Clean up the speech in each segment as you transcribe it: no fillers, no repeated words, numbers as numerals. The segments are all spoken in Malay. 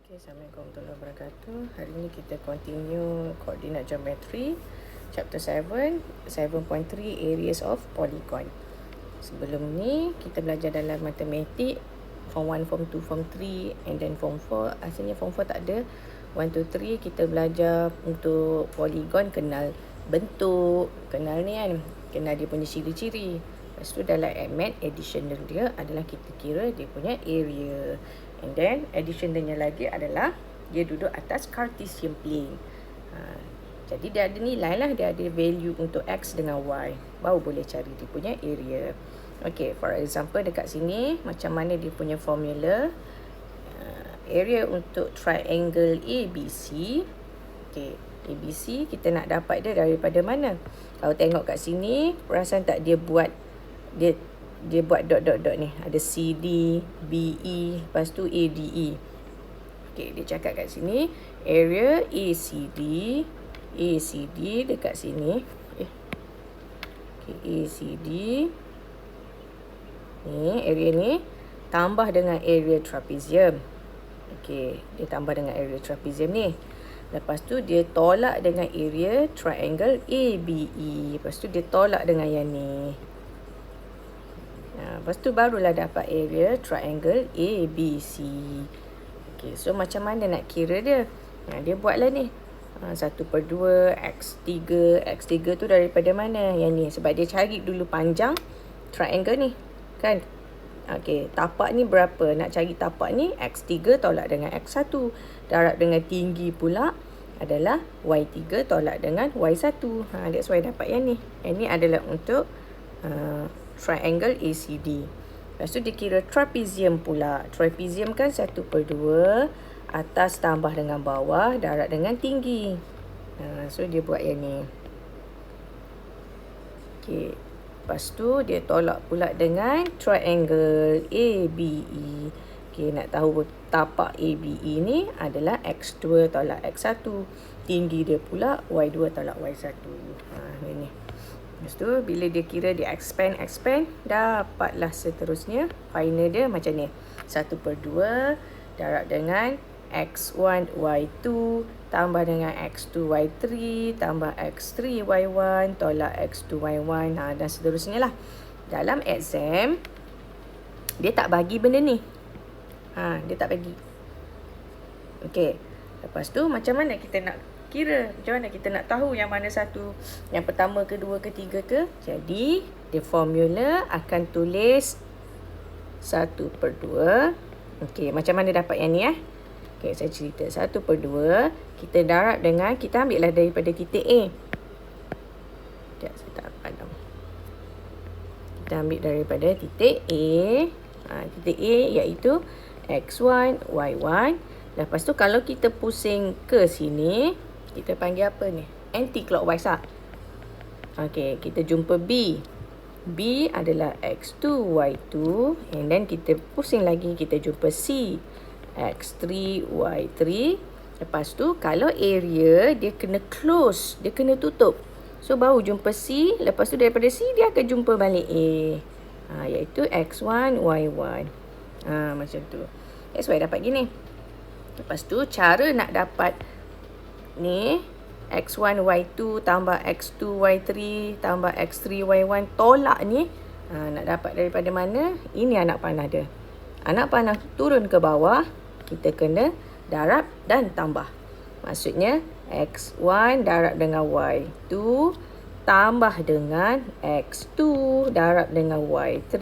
Assalamualaikum warahmatullahi wabarakatuh. Hari ini kita continue koordinat geometry chapter 7, 7.3 areas of polygon. Sebelum ni kita belajar dalam matematik form 1, form 2, form 3 and then form 4. Asalnya form 4 tak ada. 1 2 3 kita belajar untuk polygon, kenal bentuk, kenal ni kan, kenal dia punya ciri-ciri. Lepas tu dalam mat additional dia adalah kita kira dia punya area. And then additionalnya lagi adalah dia duduk atas Cartesian plane. Jadi dia ada nilai lah, dia ada value untuk X dengan Y. Baru boleh cari dia punya area. Okay, for example dekat sini macam mana dia punya formula. Area untuk triangle ABC. Okay, ABC kita nak dapat dia daripada mana? Kalau tengok kat sini, perasan tak dia buat buat dot-dot-dot ni. Ada CD, BE, lepas tu ADE. Okey, dia cakap kat sini area ACD dekat sini. Okey, ACD ni, area ni tambah dengan area trapezium. Okey, dia tambah dengan area trapezium ni. Lepas tu dia tolak dengan area triangle ABE. Lepas tu dia tolak dengan yang ni. Lepas tu barulah dapat area triangle ABC. Okay, so macam mana nak kira dia? Dia buatlah ni. 1/2 X3. X3 tu daripada mana? Yang ni. Sebab dia cari dulu panjang triangle ni. Kan? Okay, tapak ni berapa? Nak cari tapak ni, X3 tolak dengan X1. Darab dengan tinggi pula adalah Y3 tolak dengan Y1. That's why dapat yang ni. Yang ni adalah untuk triangle ACD. Lepas tu dia kira trapezium pula. Trapezium kan 1/2 atas tambah dengan bawah darab dengan tinggi. So dia buat yang ni. Okay. Lepas tu dia tolak pula dengan triangle ABE. Okay, nak tahu tapak ABE ni adalah X2 tolak X1. Tinggi dia pula Y2 tolak Y1. Ini. Lepas tu bila dia kira dia expand dapatlah seterusnya final dia macam ni. 1/2 darab dengan X1 Y2 tambah dengan X2 Y3 tambah X3 Y1 tolak X2 Y1 dan seterusnya lah. Dalam exam dia tak bagi benda ni. Dia tak bagi. Okey. Lepas tu macam mana kita nak kira? Macam mana kita nak tahu yang mana satu? Yang pertama, kedua, ketiga ke? Jadi, the formula akan tulis 1/2. Okey, macam mana dapat yang ni Okey, saya cerita. 1/2 kita darab dengan, kita ambil lah daripada titik A. Sekejap, saya tak padam. Kita ambil daripada titik A. Titik A iaitu X1, Y1. Lepas tu kalau kita pusing ke sini, kita panggil apa ni? Anti-clockwise lah. Okey, kita jumpa B. B adalah X2, Y2. And then kita pusing lagi, kita jumpa C. X3, Y3. Lepas tu, kalau area, dia kena close. Dia kena tutup. So, baru jumpa C. Lepas tu, daripada C, dia akan jumpa balik A. Iaitu X1, Y1. Macam tu. That's why dapat gini. Lepas tu, cara nak dapat ni X1, Y2 tambah X2, Y3 tambah X3, Y1 tolak ni. Nak dapat daripada mana? Ini anak panah dia. Anak panah turun ke bawah. Kita kena darab dan tambah. Maksudnya X1 darab dengan Y2 tambah dengan X2 darab dengan Y3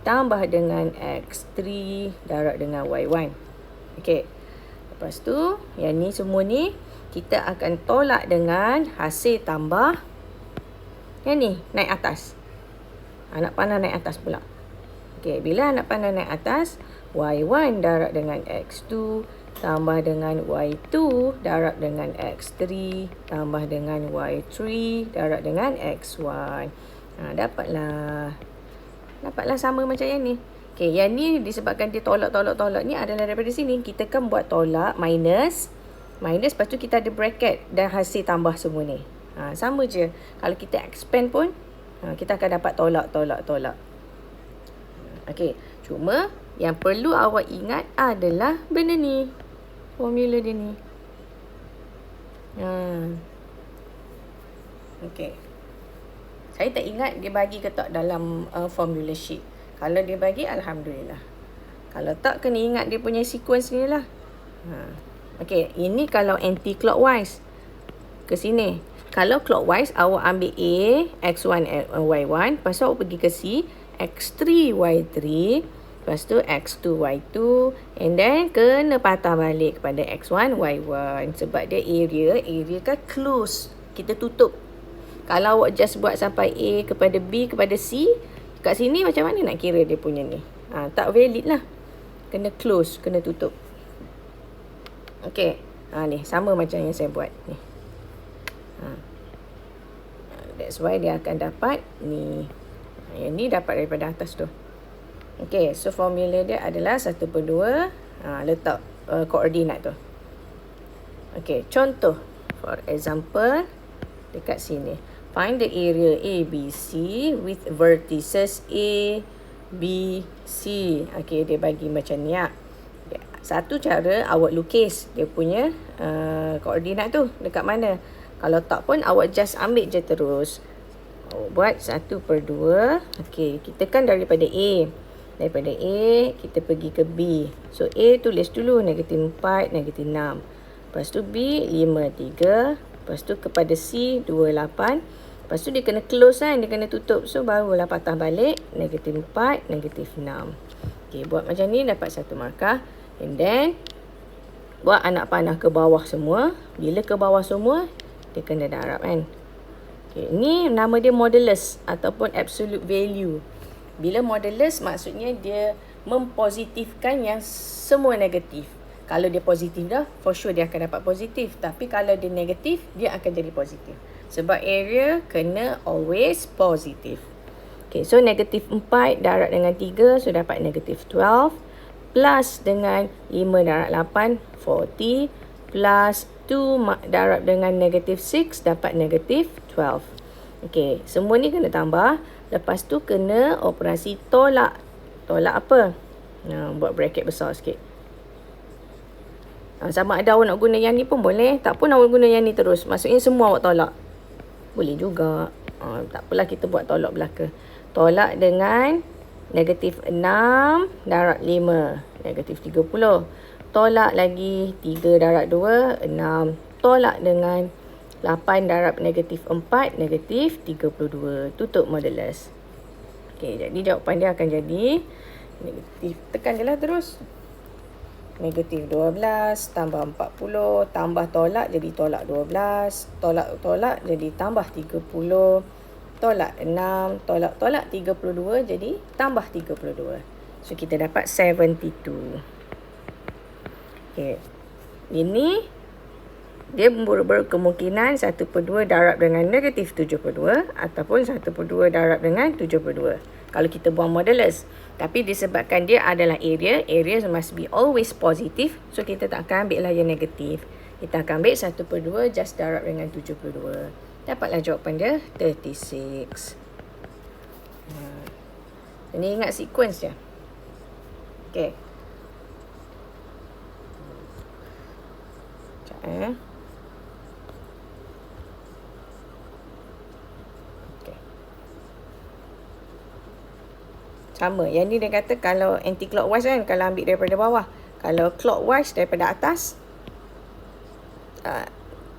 tambah dengan X3 darab dengan Y1. Okey. Lepas tu, yang ni semua ni kita akan tolak dengan hasil tambah. Yang ni naik atas. Anak panah naik atas pula. Okey, bila anak panah naik atas, Y1 darab dengan X2 tambah dengan Y2 darab dengan X3 tambah dengan Y3 darab dengan X1. Dapatlah sama macam yang ni. Okey, yang ni disebabkan dia tolak ni adalah daripada sini. Kita kan buat tolak minus. Lepas tu kita ada bracket dan hasil tambah semua ni. Sama je. Kalau kita expand pun, kita akan dapat tolak. Okey, cuma yang perlu awak ingat adalah benda ni. Formula dia ni. Okey. Saya tak ingat dia bagi ke tak dalam formula sheet. Kalau dia bagi, alhamdulillah. Kalau tak, kena ingat dia punya sequence ni lah. Okey, ini kalau anti-clockwise. Ke sini. Kalau clockwise, awak ambil A, X1, Y1. Lepas tu awak pergi ke C, X3, Y3. Lepas tu X2, Y2. And then, kena patah balik kepada X1, Y1. Sebab dia area kan close. Kita tutup. Kalau awak just buat sampai A kepada B kepada C, kat sini macam mana nak kira dia punya ni? Tak valid lah. Kena close, kena tutup. Okey. Ni sama macam yang saya buat ni. That's why dia akan dapat ni. Yang ni dapat daripada atas tu. Okey, so formula dia adalah 1/2. Letak koordinat tu. Okey, contoh. For example, dekat sini. Find the area ABC with vertices A, B, C. Okey, dia bagi macam ni lah. Satu cara awak lukis dia punya koordinat tu dekat mana. Kalau tak pun awak just ambil je terus. Awak buat 1/2. Okey, kita kan daripada A. Daripada A, kita pergi ke B. So, A tulis dulu -4, -6. Lepas tu B, 5/3. Lepas tu kepada C, 2/8. Lepas tu dia kena close kan, dia kena tutup. So, barulah patah balik, -4, -6. Okey, buat macam ni dapat 1 markah. And then, buat anak panah ke bawah semua. Bila ke bawah semua, dia kena darab kan. Okay, ni nama dia modulus ataupun absolute value. Bila modulus maksudnya dia mempositifkan yang semua negatif. Kalau dia positif dah, for sure dia akan dapat positif. Tapi kalau dia negatif, dia akan jadi positif. Sebab area kena always positif. Okay, so -4 darab dengan 3, so dapat -12. Plus dengan 5 darab 8, 40. Plus 2 darab dengan -6, dapat -12. Okey, semua ni kena tambah. Lepas tu kena operasi tolak. Tolak apa? Buat bracket besar sikit. Sama ada awak nak guna yang ni pun boleh. Tak pun awak guna yang ni terus. Maksudnya semua awak tolak. Boleh juga. Tak apalah kita buat tolak belaka. Tolak dengan -6 darab 5. -30. Tolak lagi 3 darab 2, 6. Tolak dengan 8 darab -4, -32. Tutup modulus. Okey, jadi jawapan dia akan jadi negatif. Tekan je lah terus. -12 tambah 40 tambah tolak jadi tolak 12. Tolak jadi tambah 30. Tolak 6. Tolak 32 jadi tambah 32. So, kita dapat 72. Okey. Ini dia berkemungkinan 1/2 darab dengan -72 ataupun 1/2 darab dengan 72. Kalau kita buang modulus. Tapi disebabkan dia adalah area must be always positive. So, kita tak akan ambil lah yang negatif. Kita akan ambil 1/2 just darab dengan 72. Dapatlah jawapan dia 36. Ini ingat sequence je. Okey. Sekejap sama. Yang ni dia kata kalau anti-clockwise kan, kalau ambil daripada bawah. Kalau clockwise daripada atas,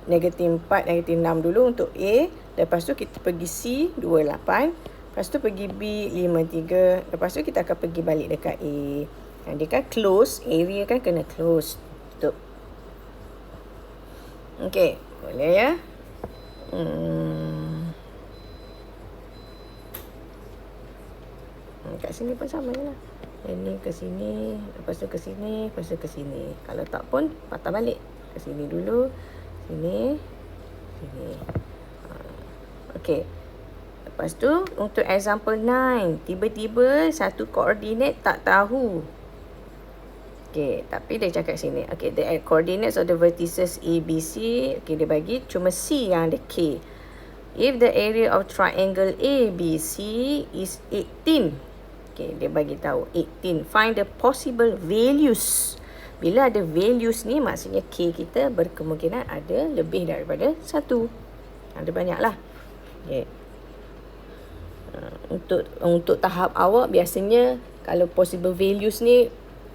-4, -6 dulu untuk A. Lepas tu kita pergi C, 28. Lepas tu pergi B, 53. Lepas tu kita akan pergi balik dekat A. Dia kan close, area kan kena close. Tutup. Okey, boleh ya. Kat sini pun sama je lah. Ini ke sini, lepas tu ke sini, lepas tu ke sini. Kalau tak pun patah balik. Ke sini dulu, sini, sini. Okey. Lepas tu untuk example 9, tiba-tiba satu koordinat tak tahu. Okey, tapi dia cakap sini. Okey, the coordinates of the vertices A, B, C. Okey, dia bagi cuma C yang ada K. If the area of triangle ABC is 18. Okay, dia bagi tahu 18. Find the possible values Bila ada values ni, maksudnya K kita berkemungkinan ada lebih daripada 1. Ada banyak lah. Okay. Untuk tahap awak, biasanya kalau possible values ni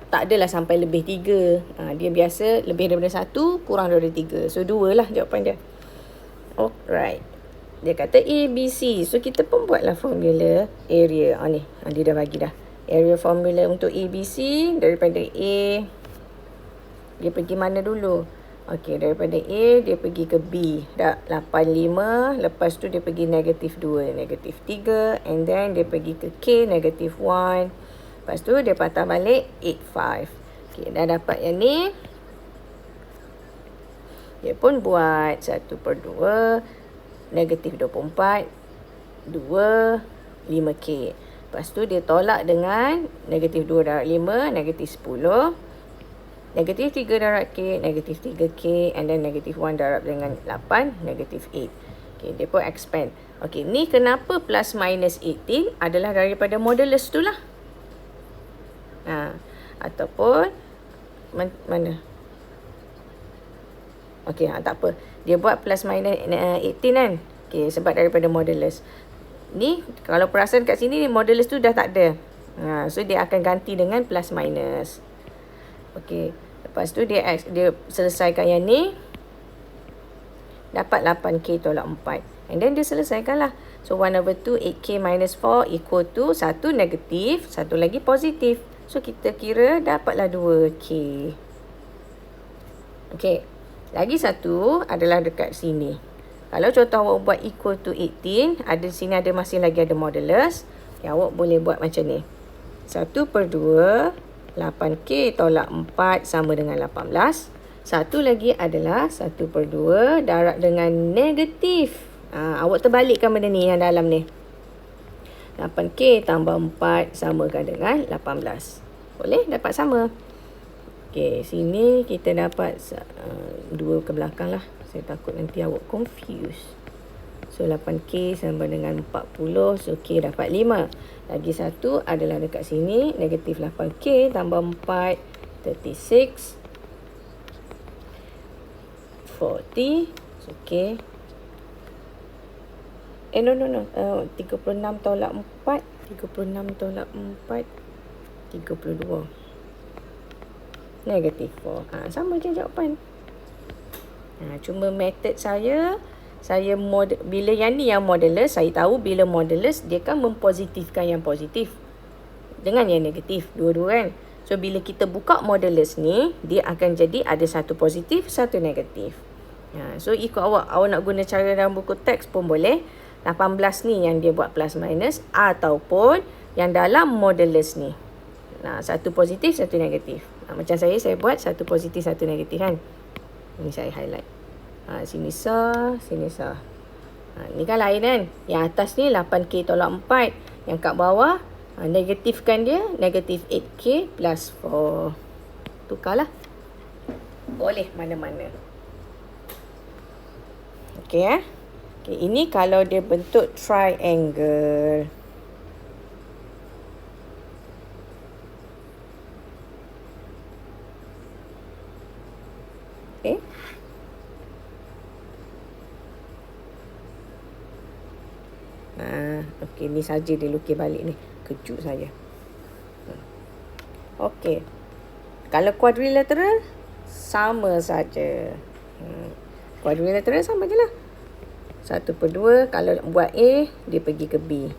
tak adalah sampai lebih 3. Dia biasa lebih daripada 1, kurang daripada 3. So 2 lah jawapan dia. Alright. Dia kata A, B, C. So kita pun buatlah formula area. Ni dia dah bagi dah. Area formula untuk A, B, C. Daripada A, dia pergi mana dulu? Okey, daripada A dia pergi ke B. Dah 8, 5. Lepas tu dia pergi negatif 2, negatif 3. And then dia pergi ke K, negatif 1. Lepas tu dia patah balik 8, 5. Okey, dah dapat yang ni. Dia pun buat 1/2 negatif 24, 2, 5K. Lepas tu dia tolak dengan negatif 2 darab 5, negatif 10. Negatif 3 darab K, negatif 3K. And then negatif 1 darab dengan 8, negatif 8. Okay, dia pun expand. Okay, ni kenapa plus minus 18 adalah daripada modulus tu lah. Ataupun mana? Okay, tak apa. Dia buat plus minus 18 kan. Okay, sebab daripada modulus. Ni, kalau perasan kat sini, modulus tu dah tak ada. So, dia akan ganti dengan plus minus. Okay. Lepas tu, dia selesaikan yang ni. Dapat 8K tolak 4. And then, dia selesaikan lah. So, 1/2, 8K minus 4 equal to 1 negatif, 1 lagi positif. So, kita kira dapatlah 2K. Okay. Lagi satu adalah dekat sini. Kalau contoh awak buat equal to 18, sini masih lagi ada modulus. Awak boleh buat macam ni. 1/2, 8K tolak 4 sama dengan 18. Satu lagi adalah 1/2 darab dengan negatif. Awak terbalikkan benda ni yang dalam ni. 8K tambah 4 samakan dengan 18. Boleh dapat sama. Okey, sini kita dapat 2 ke belakang lah. Saya takut nanti awak confuse. So, 8K sama dengan 40. So, K dapat 5. Lagi satu adalah dekat sini. Negatif 8K tambah 4. 36. 40. So, K. No. 36 tolak 4. 36 tolak 4. 32. Negatif 4. Sama je jawapan. Cuma method saya bila yang ni yang modulus, saya tahu bila modulus dia kan mempositifkan yang positif dengan yang negatif, dua-dua kan. So bila kita buka modulus ni, dia akan jadi ada satu positif, satu negatif. So ikut awak nak guna cara dalam buku teks pun boleh. 18 ni yang dia buat plus minus, ataupun yang dalam modulus ni. Satu positif, satu negatif. Macam saya buat satu positif, satu negatif kan. Ini saya highlight. Sini sah, sini sah. Ni kan lain kan. Yang atas ni 8K tolak 4. Yang kat bawah, negatifkan dia. Negatif 8K plus 4. Tukarlah. Boleh mana-mana. Okey Okay, ini kalau dia bentuk triangle. Okay. Okey, ni saja dia lukis balik ni. Kejut saya. Okey. Kalau quadrilateral, sama saja. Quadrilateral sama je lah. 1/2. Kalau buat A, dia pergi ke B.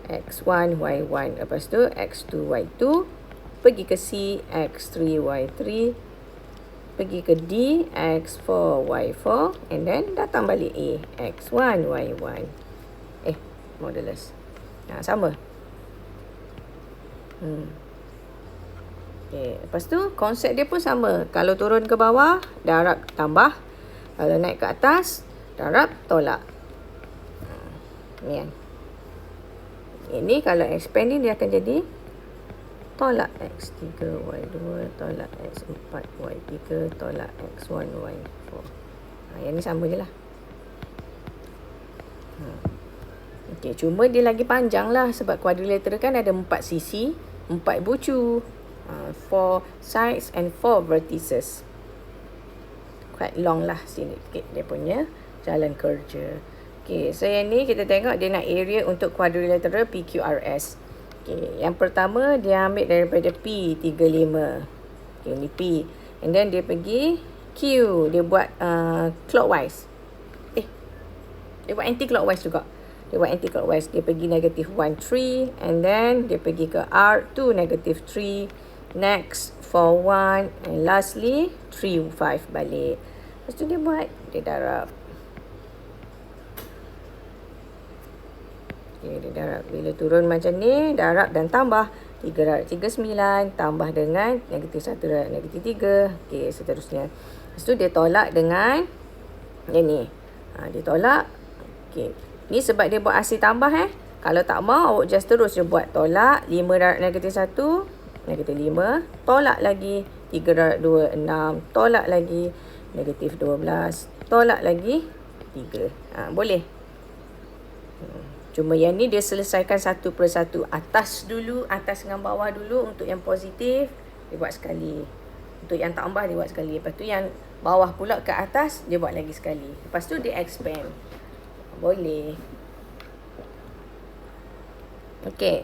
X1, Y1. Lepas tu, X2, Y2. Pergi ke C, X3, Y3. Pergi ke D, X4, Y4. And then, datang balik A. X1, Y1. Modulus. Sama. Okay. Lepas tu, konsep dia pun sama. Kalau turun ke bawah, darab tambah. Kalau naik ke atas, darab tolak. Ni kan. Ini kalau expand ni, dia akan jadi tolak X3, Y2, tolak X4, Y3, tolak X1, Y4. Yang ni sama je lah. Okey, cuma dia lagi panjang lah sebab quadrilateral kan ada 4 sisi, 4 bucu. 4 sides and 4 vertices. Quite long lah sini sikit dia punya jalan kerja. Okay, so yang ni kita tengok dia nak area untuk quadrilateral PQRS. Okay, yang pertama dia ambil daripada P35. Okay, ni P. And then dia pergi Q, dia buat clockwise. Dia buat anti-clockwise juga. Dia buat anti-clockwise. Dia pergi negative 1, 3. And then dia pergi ke R2, negative 3. Next, 4, 1. And lastly, 3, 5 balik. Lepas tu dia buat, dia darab. Okay, dia darab. Bila turun macam ni, darab dan tambah. 3 darab 39, tambah dengan negatif 1 darab negatif 3. Okay, seterusnya. Lepas tu dia tolak dengan yang ni. Dia tolak. Okay. Ni sebab dia buat hasil tambah Kalau tak mau, awak just terus dia buat tolak. 5 darab negatif 1, negatif 5. Tolak lagi. 3 darab 2, 6. Tolak lagi. Negatif 12. Tolak lagi. 3. Boleh. Cuma yang ni dia selesaikan satu persatu. Atas dulu, atas dengan bawah dulu. Untuk yang positif, dia buat sekali. Untuk yang tambah, dia buat sekali. Lepas tu yang bawah pula ke atas, dia buat lagi sekali. Lepas tu dia expand. Boleh. Okay.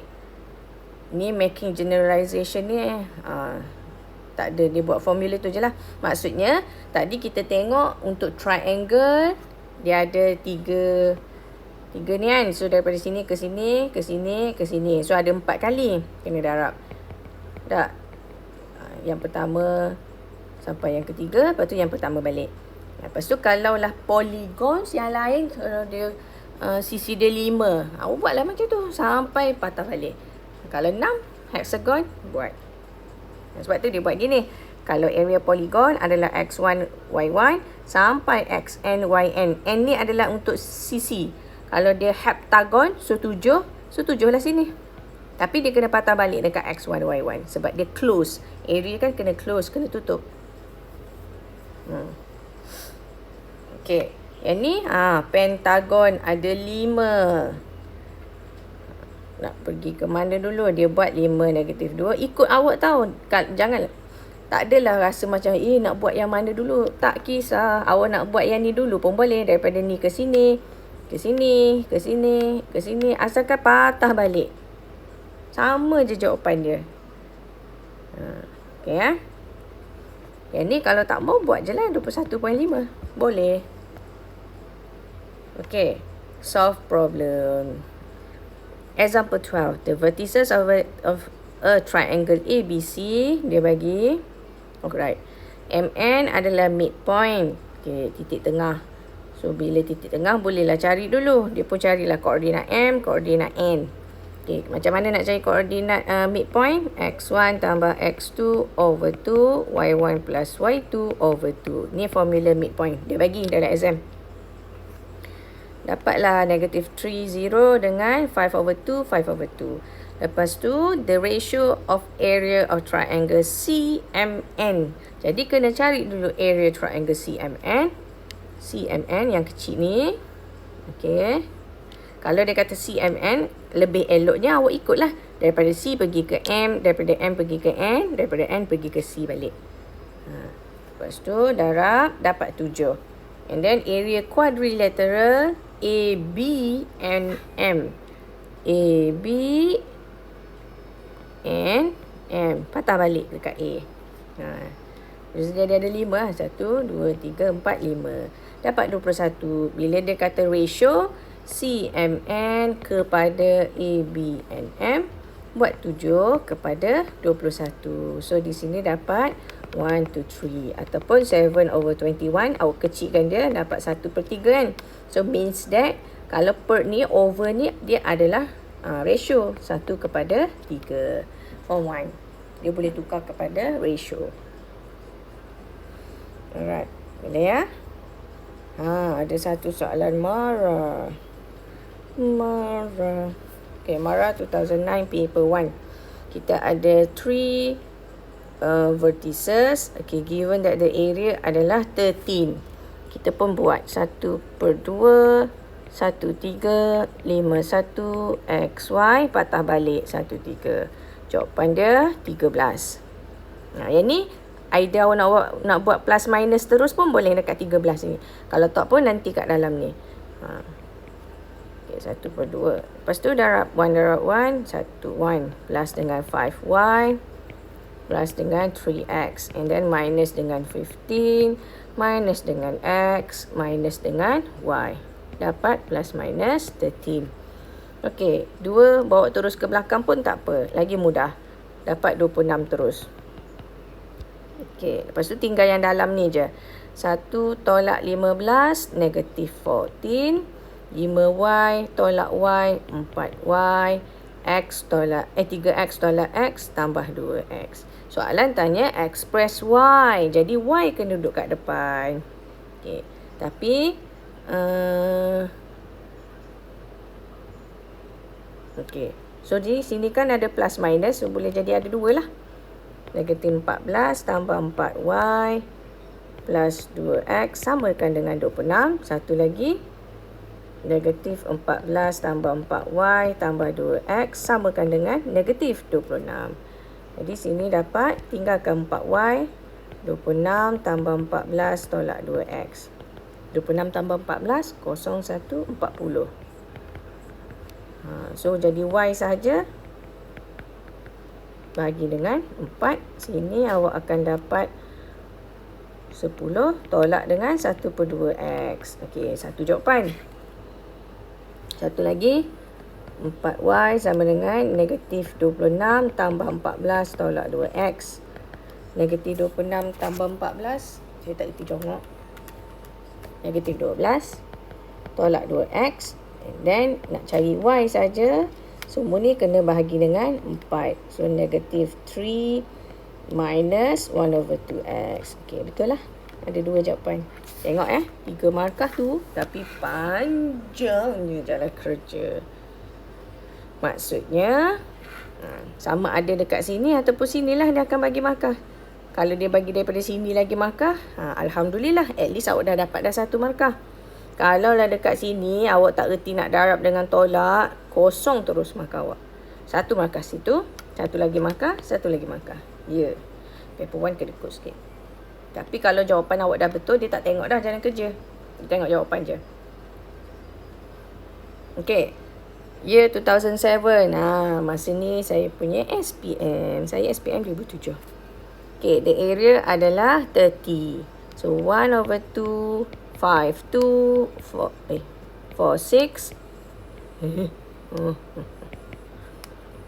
Ni making generalization ni tak ada. Dia buat formula tu je lah. Maksudnya, tadi kita tengok untuk triangle, dia ada tiga ni kan. So, daripada sini ke sini, ke sini, ke sini. So, ada 4 kali kena darab. Tak? Yang pertama sampai yang ketiga. Lepas tu yang pertama balik. Lepas tu kalaulah polygons yang lain, kalau dia sisi dia 5, awak buatlah macam tu sampai patah balik. Kalau 6 hexagon, buat. Sebab tu dia buat gini. Kalau area polygon adalah x1, y1 sampai xn, yn. N ni adalah untuk sisi. Kalau dia heptagon, so 7 lah sini. Tapi dia kena patah balik dekat x1, y1. Sebab dia close. Area kan kena close, kena tutup. Okay. Yang ni, pentagon ada 5. Nak pergi ke mana dulu? Dia buat 5, negatif 2. Ikut awak tahu. Jangan. Tak adalah rasa macam, nak buat yang mana dulu. Tak kisah. Awak nak buat yang ni dulu pun boleh. Daripada ni ke sini. Ke sini. Ke sini. Ke sini. Asalkan patah balik. Sama je jawapan dia. Okay, Yang ni kalau tak mau buat je lah 21.5. Boleh. Okay. Solve problem. Example 12. The vertices of a triangle ABC. Dia bagi. Alright. MN adalah midpoint. Okay. Titik tengah. So, bila titik tengah, bolehlah cari dulu. Dia pun carilah koordinat M, koordinat N. Okay. Macam mana nak cari koordinat midpoint? X1 tambah X2 over 2. Y1 plus Y2 over 2. Ni formula midpoint. Dia bagi dalam exam. Dapatlah negative 3, 0 dengan 5 over 2, 5 over 2. Lepas tu, the ratio of area of triangle CMN. Jadi, kena cari dulu area triangle CMN. CMN yang kecil ni. Okay. Kalau dia kata CMN, lebih eloknya awak ikutlah. Daripada C pergi ke M, daripada M pergi ke N, daripada N pergi ke C balik. Lepas tu, darab, dapat 7. And then, area quadrilateral AB and M. AB and M. Patah balik dekat A. Jadi ada 5 lah. 1, 2, 3, 4, 5. Dapat 21. Bila dia kata ratio CMN kepada AB and M, buat 7 kepada 21. So, di sini dapat 1, 2, 3. Ataupun 7 over 21. Awak kecilkan dia, dapat 1/3 kan. So, means that kalau per ni, over ni, dia adalah ratio 1/3. Form 1. Dia boleh tukar kepada ratio. Alright. Boleh ya? Ada satu soalan Mara. Okay, Mara 2009 paper 1. Kita ada 3 vertices. Okay, given that the area adalah 13. Kita pun buat 1/2, 1/3, 5/1, XY, patah balik 1/3. Jawapan dia 13. Yang ni idea awak nak buat plus minus terus pun boleh dekat 13 ni. Kalau tak pun nanti kat dalam ni. Okay, 1/2. Lepas tu darab 1 plus dengan 5y plus dengan 3x. And then minus dengan 15, minus dengan x, minus dengan y. Dapat plus minus 13. Okey, 2 bawa terus ke belakang pun tak apa. Lagi mudah. Dapat 26 terus. Okey, lepas tu tinggal yang dalam ni je. 1 tolak 15, negatif 14. 5y tolak y, 4y. X tolak 3x tolak x tambah 2x. Soalan tanya express y. Jadi y kena duduk kat depan. Okey, tapi okey. So di sini kan ada plus minus, so boleh jadi ada 2 lah. Negatif 14 tambah 4y plus 2x samakan dengan 26. Satu lagi. Negatif 14 tambah 4y tambah 2x samakan dengan negatif 26. Jadi sini dapat tinggalkan 4y. 26 tambah 14 tolak 2x. 26 tambah 14, 01, 40. So jadi y sahaja. Bagi dengan 4. Sini awak akan dapat 10 tolak dengan 1/2x. Okey, satu jawapan. Satu lagi. 4y sama dengan negatif 26 tambah 14 tolak 2x. Negatif 26 tambah 14. Saya tak erti jongok. Negatif 12 tolak 2x. And then nak cari y saja. Semua ni kena bahagi dengan 4. So negatif 3 minus 1/2x. Okey, betul lah. Ada 2 jawapan. Tengok 3 markah tu. Tapi panjangnya jalan kerja. Maksudnya sama ada dekat sini ataupun sinilah dia akan bagi markah. Kalau dia bagi daripada sini lagi markah, alhamdulillah, at least awak dah dapat dah 1 markah. Kalau lah dekat sini awak tak reti nak darab dengan tolak, kosong terus markah awak. 1 markah situ, 1 lagi markah, 1 lagi markah. Ya. Paper 1 kena ikut sikit. Tapi kalau jawapan awak dah betul, dia tak tengok dah jalan kerja. Dia tengok jawapan je. Okey. Year 2007. Masa ni saya punya SPM. Saya SPM 2007. Okey, the area adalah 30. So 1/2, 5, 2, 4, 6.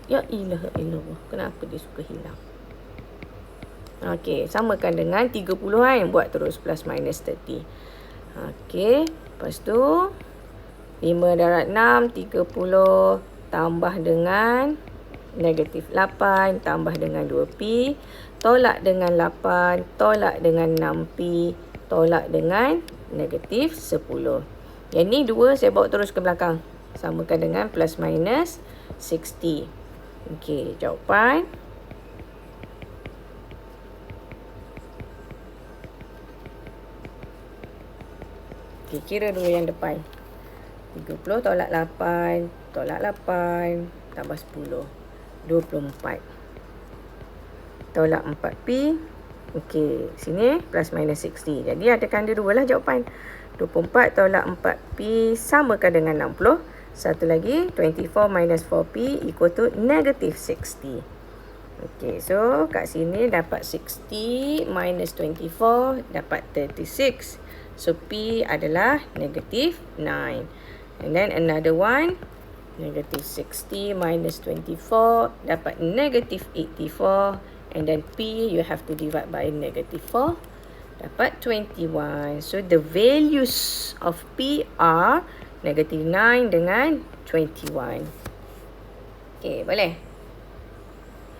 Ya ilah. Kenapa dia suka hilang? Okey, samakan dengan 30 kan. Buat terus plus minus 30. Okey, lepas tu 5 darab 6, 30 tambah dengan negatif 8 tambah dengan 2p. Tolak dengan 8, tolak dengan 6p, tolak dengan negatif 10. Yang ni 2 saya bawa terus ke belakang. Samakan dengan plus minus 60. Okey, jawapan. Okay, kira dulu yang depan. 30 tolak 8, tolak 8, tambah 10. 24. Tolak 4p. Okey, sini plus minus 60. Jadi ada kanda 2 lah jawapan. 24 tolak 4p samakan dengan 60. Satu lagi, 24 minus 4p equal to negative 60. Okey, so kat sini dapat 60 minus 24 dapat 36. So, P adalah negative 9. And then another one, negative 60 minus 24 dapat negative 84. And then P, you have to divide by negative 4. Dapat 21. So, the values of P are negative 9 dengan 21. Okay, boleh?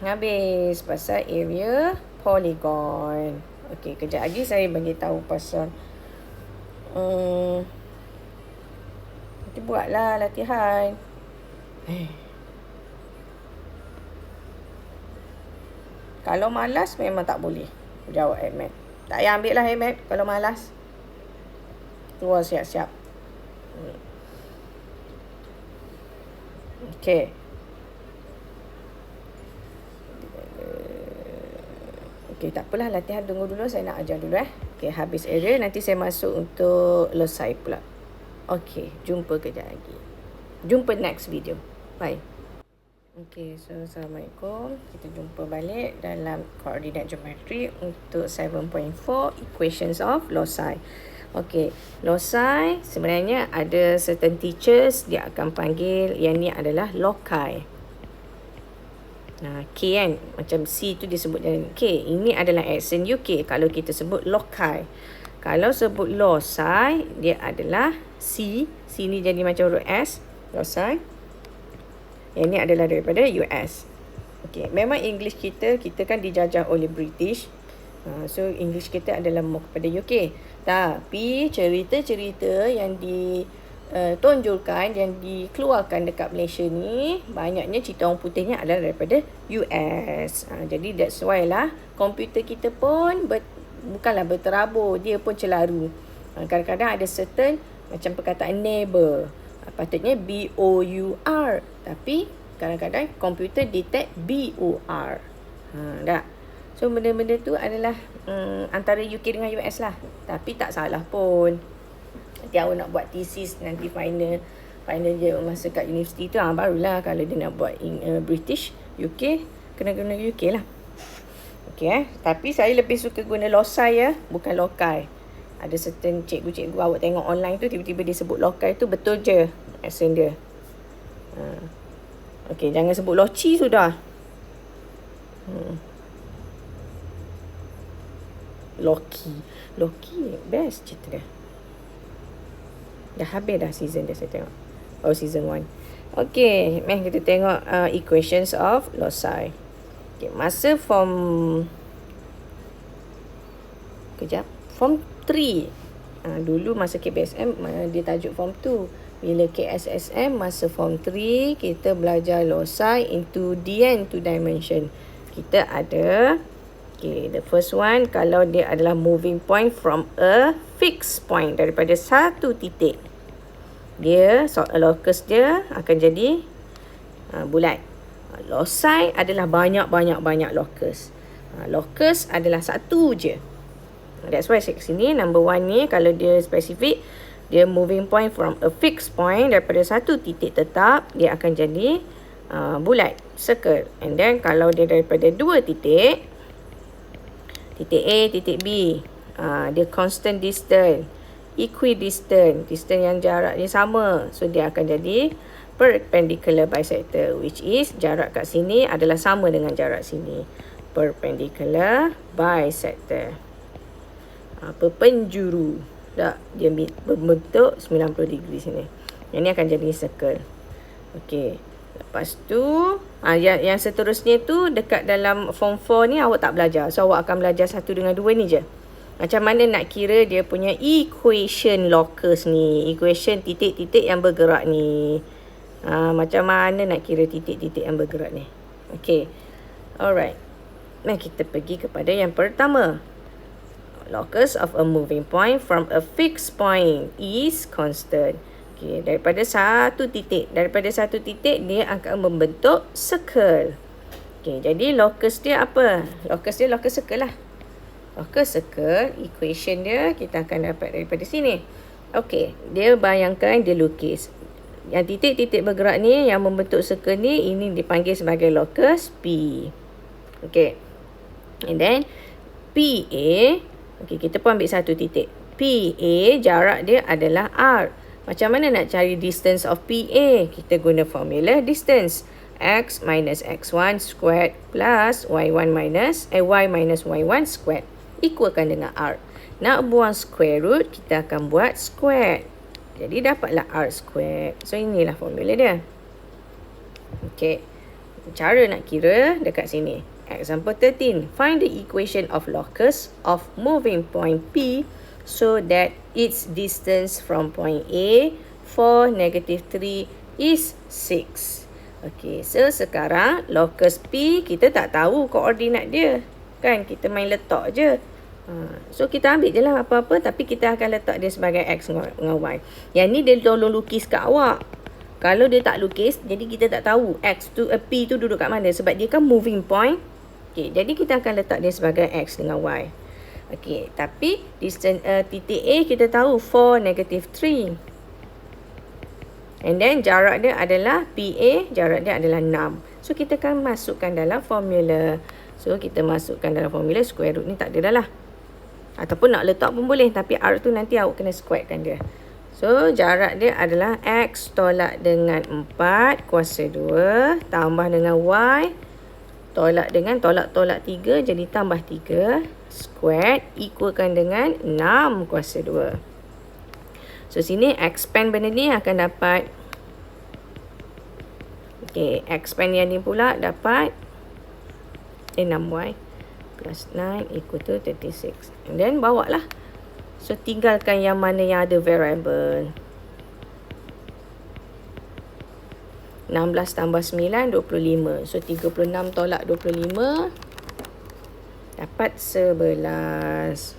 Habis pasal area polygon. Okay, kejap lagi saya bagi tahu pasal nanti buatlah latihan. Kalau malas memang tak boleh jawab HMAT. Tak payah ambil lah HMAT kalau malas. Keluar siap-siap. Okey. Okey, tak apalah, latihan tunggu dulu, saya nak ajar dulu Okey, habis area nanti saya masuk untuk loci pula. Okey, jumpa kejap lagi. Jumpa next video. Bye. Okey, so Assalamualaikum. Kita jumpa balik dalam koordinat geometri untuk 7.4 equations of loci. Okey, loci sebenarnya ada certain teachers dia akan panggil yang ni adalah loci. K kan, macam C tu disebut dengan K. Ini adalah accent UK kalau kita sebut loci. Kalau sebut loci, dia adalah C. C ni jadi macam huruf S, loci. Yang ni adalah daripada US. Okay, memang English kita kan dijajah oleh British. So English kita adalah more kepada UK. Tapi cerita-cerita yang ditonjolkan, yang dikeluarkan dekat Malaysia ni, banyaknya cerita orang putihnya adalah daripada US. Jadi that's why lah komputer kita pun bukanlah berterabur, dia pun celaru. Kadang-kadang ada certain macam perkataan neighbor, patutnya B-O-U-R, tapi kadang-kadang komputer detect B-O-R. Dah. So benda-benda tu adalah antara UK dengan US lah. Tapi tak salah pun. Nanti awak nak buat thesis, nanti final je masa kat universiti tu, barulah kalau dia nak buat British, UK, kena guna UK lah. Okay, tapi saya lebih suka guna loci bukan loci. Ada certain cikgu-cikgu awak tengok online tu, tiba-tiba dia sebut loci tu, betul je accent dia. Okay, jangan sebut loci sudah. Loki best cerita dia. Dah habis dah season dia, saya tengok. Season 1. Okay, kita tengok equations of loci. Okay, masa form 3. Dulu masa KBSM dia tajuk form 2. Bila KSSM masa form 3, kita belajar loci into two dimension. Kita ada the first one, kalau dia adalah moving point from a fixed point, daripada satu titik, dia locus dia akan jadi bulat. Loci adalah banyak locus. Locus adalah satu je. That's why saya sini number 1 ni, kalau dia spesifik, dia moving point from a fixed point, daripada satu titik tetap, dia akan jadi bulat, circle. And then kalau dia daripada dua titik A, titik B, dia constant distance, equidistant, distance yang jaraknya sama, so dia akan jadi perpendicular bisector, which is jarak kat sini adalah sama dengan jarak sini. Perpendicular bisector, penjuru. Dia berbentuk 90 degree sini. Yang ni akan jadi circle. Okey. Lepas tu, yang seterusnya tu dekat dalam form 4 ni awak tak belajar. So awak akan belajar 1 dengan 2 ni je. Macam mana nak kira dia punya equation locus ni, equation titik-titik yang bergerak ni. Macam mana nak kira titik-titik yang bergerak ni. Okey. Alright. Kita pergi kepada yang pertama. Locus of a moving point from a fixed point is constant. Okay, daripada satu titik dia akan membentuk circle. Okay, jadi locus dia apa? Locus circle lah. Locus circle, equation dia kita akan dapat daripada sini. Okay, dia bayangkan, dia lukis. Yang titik-titik bergerak ni, yang membentuk circle ni, ini dipanggil sebagai locus P. Okay, and then PA. Okay, kita pun ambil satu titik. PA, jarak dia adalah R. Macam mana nak cari distance of PA? Kita guna formula distance. X minus X1 squared plus Y1 minus Y minus Y1 squared. Equalkan dengan R. Nak buang square root, kita akan buat squared. Jadi dapatlah R squared. So inilah formula dia. Okay. Cara nak kira dekat sini. Example 13. Find the equation of locus of moving point P so that its distance from point A for -3 is 6. Okay, so sekarang locus P kita tak tahu koordinat dia. Kan, kita main letak je. So kita ambil je lah apa-apa, tapi kita akan letak dia sebagai X dengan Y. Yang ni dia tolong lukis kat awak. Kalau dia tak lukis, jadi kita tak tahu P tu duduk kat mana. Sebab dia kan moving point. Okey, jadi kita akan letak dia sebagai X dengan Y. Okey, tapi distance titik A kita tahu 4, -3. And then jarak dia adalah PA, jarak dia adalah 6. So, kita akan masukkan dalam formula. So, kita masukkan dalam formula square root ni tak ada dah lah. Ataupun nak letak pun boleh. Tapi R tu nanti awak kena squarekan dia. So, jarak dia adalah X tolak dengan 4 kuasa 2. Tambah dengan Y. Tolak dengan tolak 3. Jadi tambah 3. Squared. Equalkan dengan 6 kuasa 2. So, sini expand benda ni akan dapat. Okay, expand yang ni pula dapat 6Y plus 9 equal to 36. And then bawa lah. So, tinggalkan yang mana yang ada variable. 16 tambah 9, 25. So, 36 tolak 25. Dapat 11.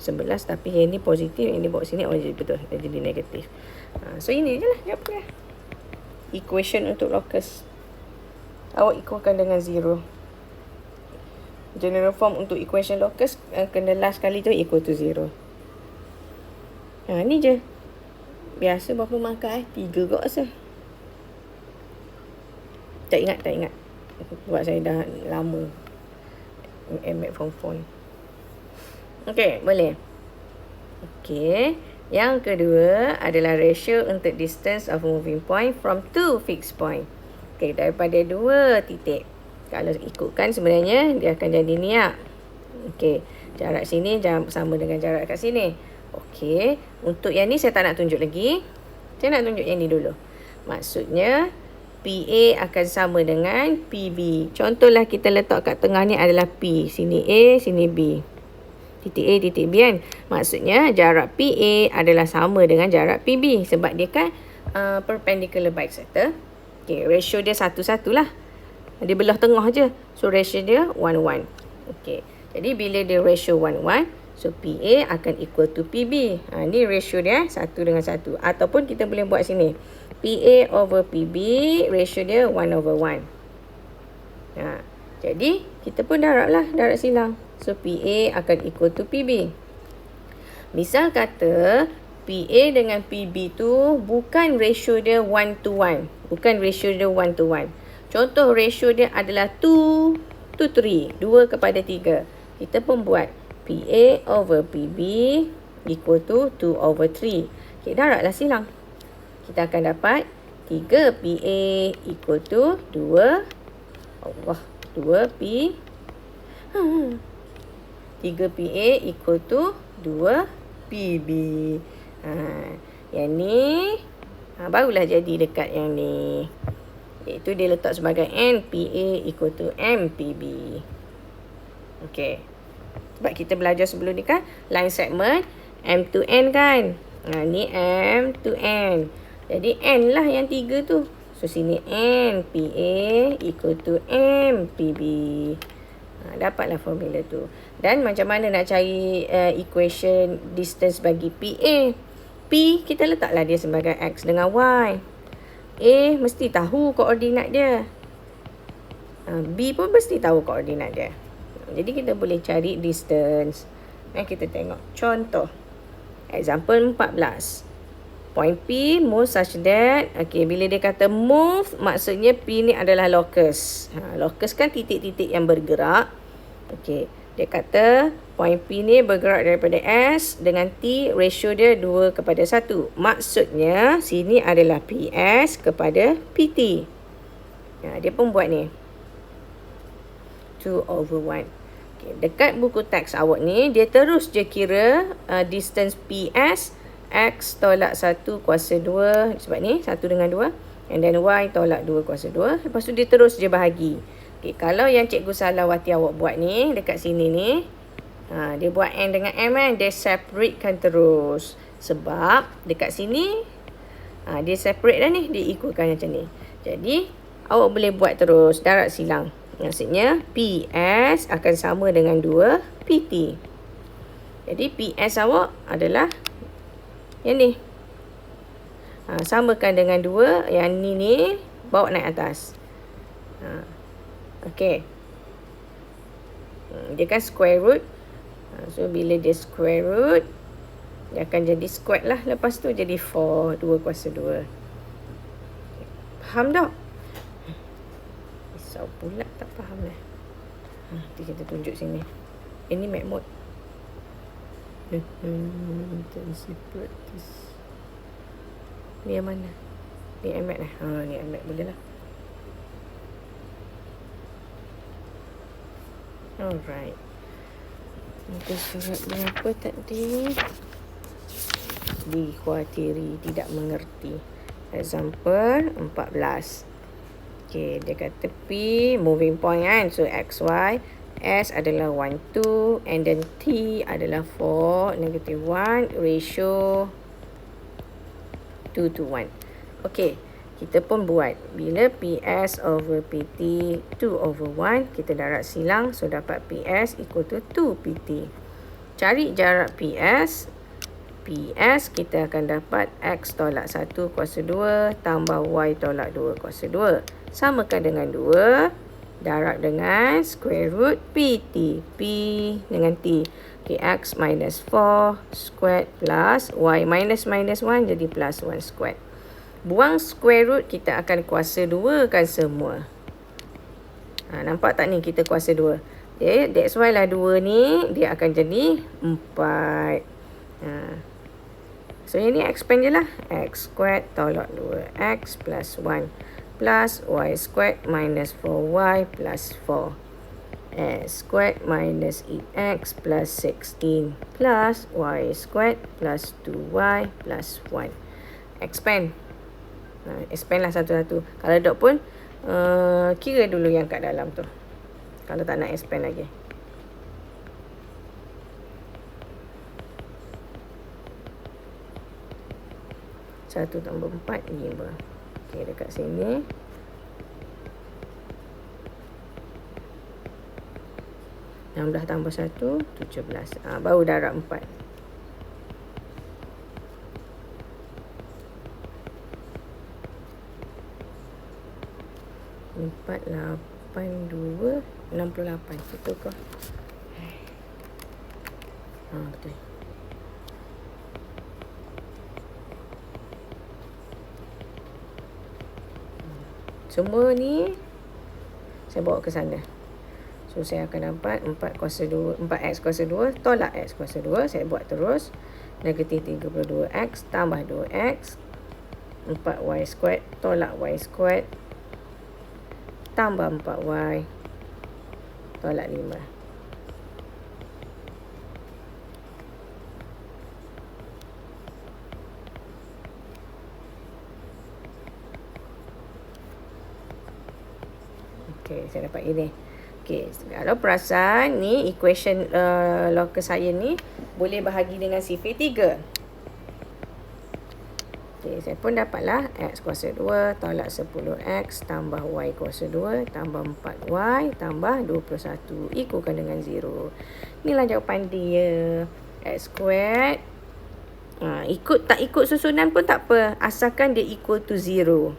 11 tapi yang ni positif, yang ni bawa sini. Oh, jadi betul. Dia jadi negatif. So, ini je lah jawapannya. Equation untuk locus. Awak equalkan dengan 0. General form untuk equation locus kena last kali tu equal to 0. Ni je. Biasa berapa markah 3 kot rasa. Tak ingat. Buat saya dah lama MAT form 4 ni. Okey, boleh. Okey. Yang kedua adalah ratio untuk distance of moving point from two fixed point. Okey, daripada 2 titik. Kalau ikutkan sebenarnya dia akan jadi ni lah. Okey, jarak sini sama dengan jarak kat sini. Okey, untuk yang ni saya tak nak tunjuk lagi. Saya nak tunjuk yang ni dulu. Maksudnya PA akan sama dengan PB. Contohlah kita letak kat tengah ni adalah P. Sini A, sini B. Titik A, titik B kan. Maksudnya jarak PA adalah sama dengan jarak PB. Sebab dia kan perpendicular bisector. Okay, ratio dia 1-1 lah. Dia belah tengah je. So, ratio dia 1-1. Okay. Jadi, bila dia ratio 1-1, so PA akan equal to PB. Ni ratio dia 1 dengan 1. Ataupun kita boleh buat sini. PA over PB, ratio dia 1/1. Jadi, kita pun darab silang. So, PA akan equal to PB. Misal kata, PA dengan PB tu bukan ratio dia 1-1. Bukan ratio dia 1-1. Contoh ratio dia adalah 2-3. 2 kepada 3. Kita pun buat PA over PB equal to 2/3. Okay, darablah silang. Kita akan dapat 3 PA equal to 2 P 3 PA equal to 2 PB. Yang ni barulah jadi dekat yang ni. Iaitu dia letak sebagai NPA equal to MPB. Okey. Sebab kita belajar sebelum ni kan line segment M to N kan. Ni M to N. Jadi N lah yang 3 tu. So sini NPA equal to MPB. Dapatlah formula tu. Dan macam mana nak cari equation distance bagi PA? P kita letaklah dia sebagai X dengan Y. A mesti tahu koordinat dia. B pun mesti tahu koordinat dia. Jadi kita boleh cari distance. Kita tengok contoh. Example 14. Point P move such that, bila dia kata move, maksudnya P ni adalah locus. Locus kan titik-titik yang bergerak. Dia kata point P ni bergerak daripada S dengan T, ratio dia 2:1. Maksudnya sini adalah PS kepada PT. Dia pun buat ni 2/1. Dekat buku teks awak ni, dia terus je kira distance PS X tolak 1 kuasa 2. Sebab ni 1 dengan 2. And then Y tolak 2 kuasa 2. Lepas tu dia terus je bahagi. Kalau yang Cikgu Salawati awak buat ni, dekat sini ni, dia buat N dengan M kan, dia separatekan terus. Sebab dekat sini, dia separate dah ni, dia equalkan macam ni. Jadi, awak boleh buat terus, darab silang. Maksudnya, PS akan sama dengan 2 PT. Jadi, PS awak adalah yang ni. Samakan dengan 2, yang ni bawa naik atas. Okey. Dia kan square root. So, bila dia square root, dia akan jadi square lah. Lepas tu jadi 4, 2 kuasa 2. Faham tak? Risau pula tak faham lah. Nanti kita tunjuk sini. Ini Mac mode. Intensive practice. Ni yang mana? Ni iMac lah. Ni iMac boleh lah. Alright. Muka surat berapa tadi? Dikhawatiri, tidak mengerti. Example 14. Okay, dia kata P moving point kan. So XY, S adalah 1, 2, and then T adalah 4, -1, ratio 2 to 1. Okay, kita pun buat. Bila PS over PT 2 over 1, kita darat silang. So dapat PS equal to 2 PT. Cari jarak PS. PS kita akan dapat X tolak 1 kuasa 2 tambah Y tolak 2 kuasa 2. Samakan dengan 2. Darab dengan square root PT. P dengan T. Okay, X minus 4 squared plus Y minus 1 jadi plus 1 squared. Buang square root, kita akan kuasa 2 kan semua. Nampak tak ni kita kuasa 2. Okay, that's why lah 2 ni dia akan jadi 4. So, ini expand je lah. X squared tolak 2X plus 1 plus Y squared minus 4Y plus 4. X squared minus 8X plus 16 plus Y squared plus 2Y plus 1. Expand. Expand lah satu-satu. Kalau dot pun, kira dulu yang kat dalam tu. Kalau tak nak expand lagi. 1 tambah 4, 5. Okey, dekat sini. Yang dah tambah 1, 17. Baru darab 4. 4, 8, 2, 68. Betul ke? Betul. Semua ni saya bawa ke sana. So, saya akan dapat 4 kuasa 2, 4x kuasa 2 tolak x kuasa 2. Saya buat terus. Negatif 32x tambah 2x. 4y squared tolak y squared tambah 4y tolak 5. Okey, saya dapat ini. Okey, kalau perasan ni equation local science ni boleh bahagi dengan sifar 3. Okey, saya pun dapatlah x kuasa 2 tolak 10x tambah y kuasa 2 tambah 4y tambah 21 ikukan dengan 0. Inilah jawapan dia. X squared. Ikut tak ikut susunan pun tak apa, asalkan dia equal to 0.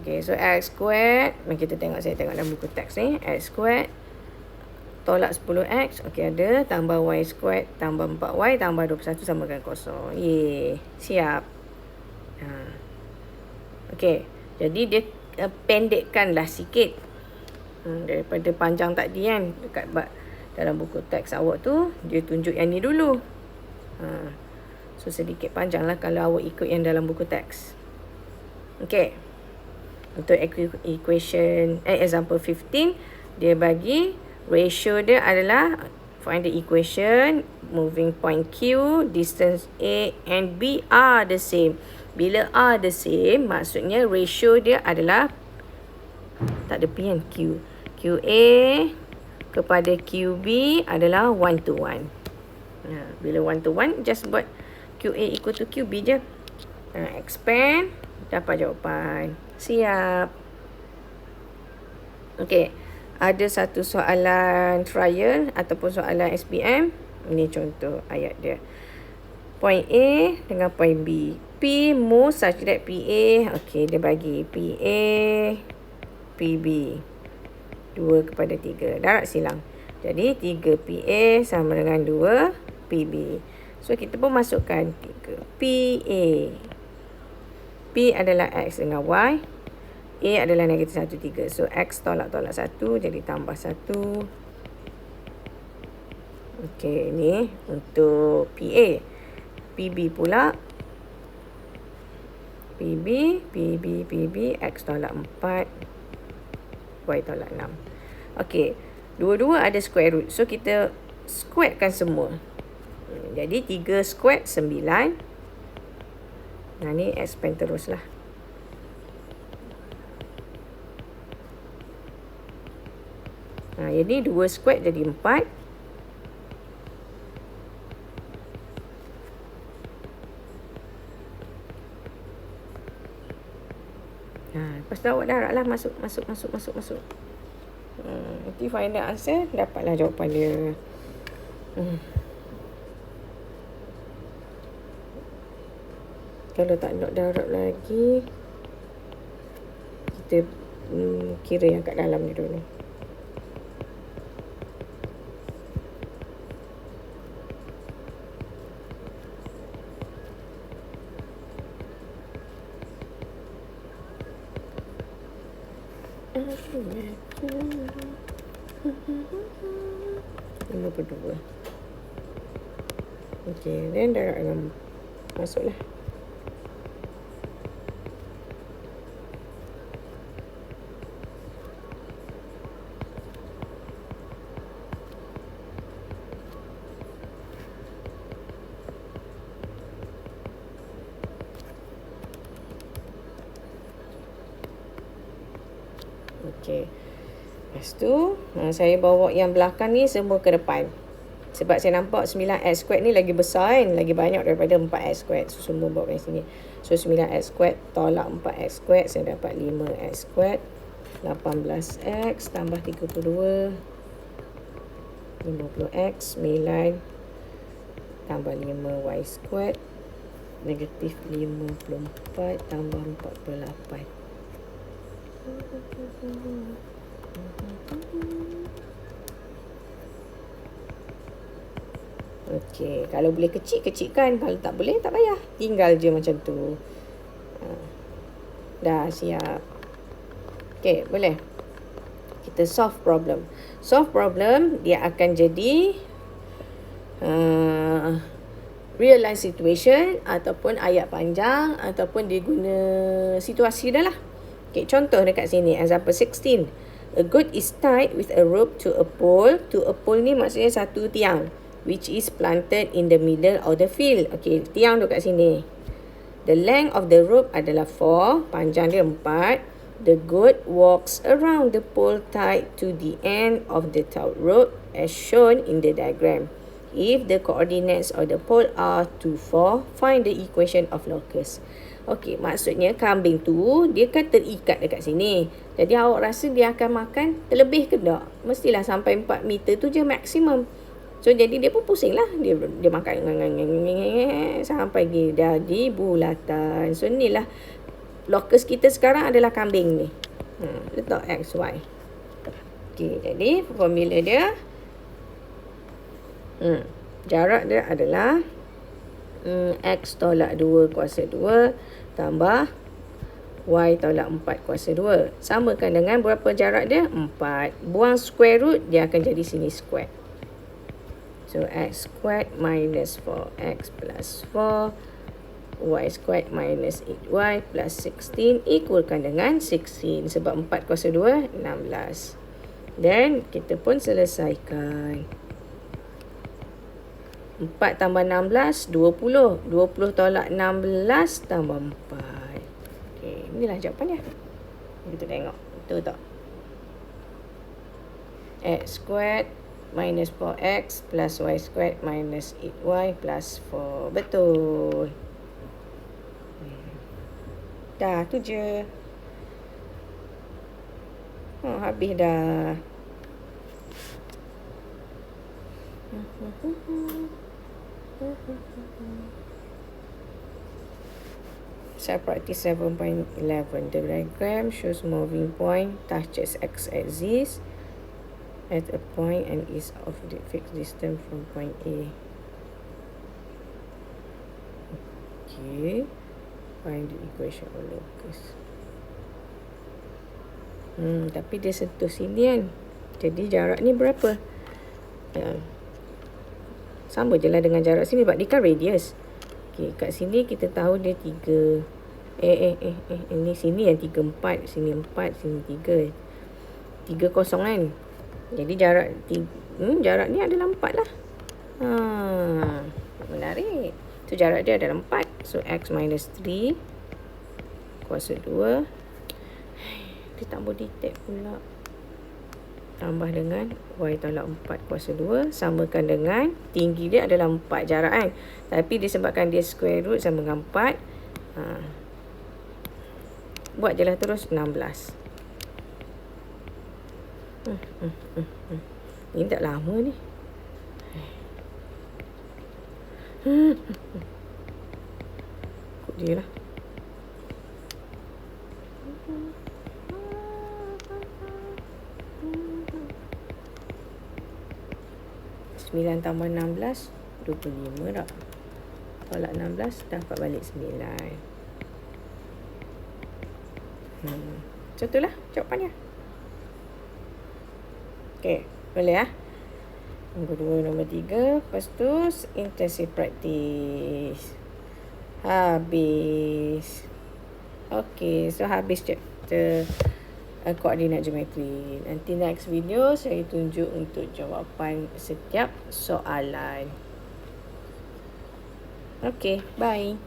Okay, so x squared, kita tengok, saya tengok dalam buku teks ni. X squared tolak 10x, okay ada, tambah y squared tambah 4y tambah 21 samakan kosong. Yeay, siap. Okay, jadi dia pendekkanlah sikit daripada panjang tadi kan. Dekat dalam buku teks awak tu, dia tunjuk yang ni dulu. So, sedikit panjang lah kalau awak ikut yang dalam buku teks. Okay. Untuk equation example 15, dia bagi ratio dia adalah, find the equation, moving point Q, distance A and B are the same. Bila are the same, maksudnya ratio dia adalah, tak ada P kan, Q. QA kepada QB adalah 1 to 1. Bila 1 to 1, just buat QA equal to QB je. Expand, dapat jawapan. Siap. Okey. Ada satu soalan trial ataupun soalan SPM. Ini contoh ayat dia. Point A dengan point B. P move such that PA, okey, dia bagi PA, PB. 2 kepada 3. Darab silang. Jadi 3 PA sama dengan 2 PB. So kita pun masukkan 3 PA. P adalah X dengan Y. A adalah negatif 1, 3. So X tolak-tolak 1 jadi tambah 1. Okey, ni untuk PA. PB pula. PB, X tolak 4. Y tolak 6. Okey, dua-dua ada square root. So kita squarekan semua. Jadi 3 square 9. Nah ni expand teruslah. Jadi 2 square jadi 4. Lepas tu awak darab lah. Masuk. Nanti final answer dapatlah jawapan dia. Kalau tak nak darab lagi, kita kira yang kat dalam ni dulu. Berdua. Okey, then darab dengan masuklah. Okey. Lepas tu, saya bawa yang belakang ni semua ke depan. Sebab saya nampak 9x squared ni lagi besar kan. Lagi banyak daripada 4x squared. So, semua bawa kat sini. So, 9x squared tolak 4x squared. Saya dapat 5x squared. 18x tambah 32. 50x. 9 tambah 5y squared. Negatif 54 tambah 48. Okey, kalau boleh kecil-kecilkan. Kalau tak boleh, tak payah. Tinggal je macam tu. Dah siap. Okey, boleh. Kita solve problem. Solve problem, dia akan jadi real life situation ataupun ayat panjang ataupun dia guna situasi dah lah. Okay, contoh dekat sini, example 16. A goat is tied with a rope to a pole. To a pole ni maksudnya satu tiang, which is planted in the middle of the field. Okay, tiang tu kat sini. The length of the rope adalah 4, panjang dia 4. The goat walks around the pole tied to the end of the taut rope as shown in the diagram. If the coordinates of the pole are 2, 4, find the equation of locus. Okey, maksudnya kambing tu dia kan terikat dekat sini. Jadi awak rasa dia akan makan terlebih ke tak? Mestilah sampai 4 meter tu je maksimum. So jadi dia pun pusing lah. Dia makan sampai dia dah di bulatan. So inilah locus kita sekarang adalah kambing ni. Letak X, Y. Okey, jadi formula dia jarak dia adalah X tolak 2 kuasa 2 tambah Y tolak 4 kuasa 2. Samakan dengan berapa jarak dia? 4. Buang square root, dia akan jadi sini square. So X squared minus 4X plus 4. Y squared minus 8Y plus 16 equalkan dengan 16. Sebab 4 kuasa 2, 16. Then kita pun selesaikan. 4 tambah 16, 20. 20 tolak 16 tambah 4. Okey, inilah jawapannya. Kita tengok. Betul tak? X squared minus 4X plus Y squared minus 8Y plus 4. Betul. Dah, tu je. Habis dah. Saya practice 7.11. The diagram shows moving point touches x-axis at a point and is of the fixed distance from point A. Okay. Find the equation of locus. Tapi dia sentuh sini kan. Jadi jarak ni berapa? Sama je lah dengan jarak sini sebab dia kan radius. Okay, kat sini kita tahu dia 3. Ini sini yang 3, 4. Sini 4, sini 3. 3 kosong kan. Jadi jarak ni adalah 4 lah. Menarik. So jarak dia adalah 4. So x minus 3 kuasa 2. Dia tak boleh detect pula. Tambah dengan y tolak 4 kuasa 2. Samakan dengan tinggi dia adalah 4 jarak kan. Tapi disebabkan dia square root sama dengan 4. Buat je lah terus 16. Ini tak lama ni. Ikut dia lah. 9 tambah 16, 25 tak? Tolak 16, dapat balik 9. Macam tu lah jawapannya. Okay, boleh lah. Nombor 2, nombor 3. Lepas tu, intensive practice. Habis. Okay, so habis chapter koordinat geometri. Nanti next video saya tunjuk untuk jawapan setiap soalan. Okay, bye.